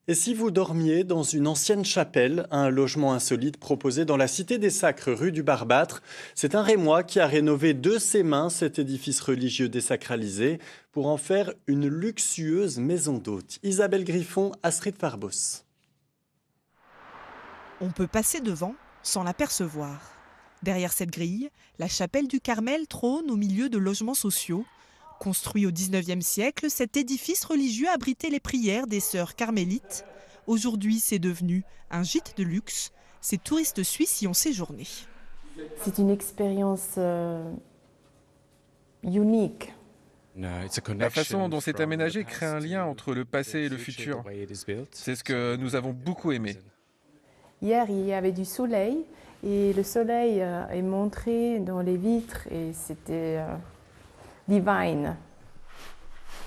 Et si vous dormiez dans une ancienne chapelle, un logement insolite proposé dans la Cité des Sacres, rue du Barbâtre, c'est un Rémois qui a rénové de ses mains cet édifice religieux désacralisé pour en faire une luxueuse maison d'hôte. Isabelle Griffon, Astrid Farbos. On peut passer devant sans l'apercevoir. Derrière cette grille, la chapelle du Carmel trône au milieu de logements sociaux. Construit au XIXe siècle, cet édifice religieux abritait les prières des sœurs carmélites. Aujourd'hui, c'est devenu un gîte de luxe. Ces touristes suisses y ont séjourné. C'est une expérience unique. La façon dont c'est aménagé crée un lien entre le passé et le futur. C'est ce que nous avons beaucoup aimé. Hier, il y avait du soleil et le soleil est montré dans les vitres et c'était divine.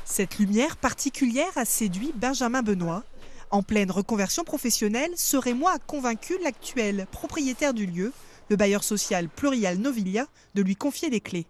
Cette lumière particulière a séduit Benjamin Benoît. En pleine reconversion professionnelle, ce Rémois a convaincu l'actuel propriétaire du lieu, le bailleur social Plurial Novilia, de lui confier les clés.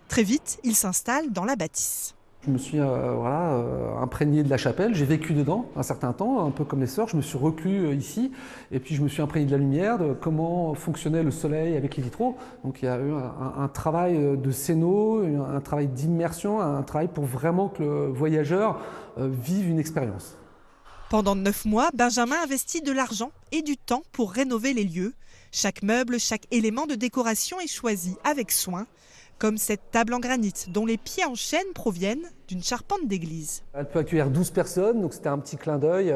Très vite, il s'installe dans la bâtisse. Je me suis imprégné de la chapelle, j'ai vécu dedans un certain temps, un peu comme les sœurs, je me suis reclus ici, et puis je me suis imprégné de la lumière, de comment fonctionnait le soleil avec les vitraux. Donc il y a eu un travail de scéno, un travail d'immersion, un travail pour vraiment que le voyageur vive une expérience. Pendant 9 mois, Benjamin investit de l'argent et du temps pour rénover les lieux. Chaque meuble, chaque élément de décoration est choisi avec soin, comme cette table en granit dont les pieds en chêne proviennent d'une charpente d'église. Elle peut accueillir 12 personnes, donc c'était un petit clin d'œil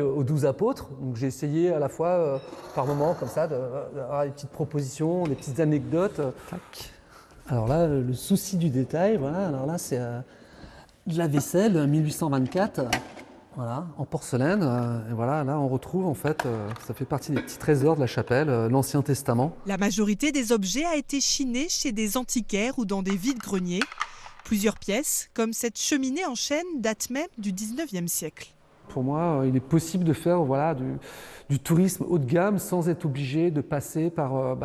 aux 12 apôtres. Donc j'ai essayé à la fois, par moment, comme ça, d'avoir des petites propositions, des petites anecdotes. Tac. Alors là, le souci du détail, voilà. Alors là, c'est de la vaisselle 1824. Voilà, en porcelaine, et voilà, là on retrouve en fait, ça fait partie des petits trésors de la chapelle, l'Ancien Testament. La majorité des objets a été chinée chez des antiquaires ou dans des vides-greniers. Plusieurs pièces, comme cette cheminée en chêne, datent même du 19e siècle. Pour moi, il est possible de faire du tourisme haut de gamme sans être obligé de passer par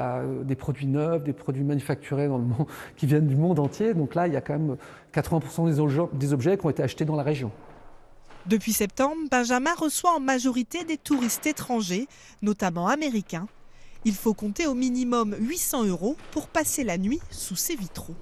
des produits neufs, des produits manufacturés dans le monde, qui viennent du monde entier. Donc là, il y a quand même 80% des objets qui ont été achetés dans la région. Depuis septembre, Benjamin reçoit en majorité des touristes étrangers, notamment américains. Il faut compter au minimum 800 € pour passer la nuit sous ses vitraux.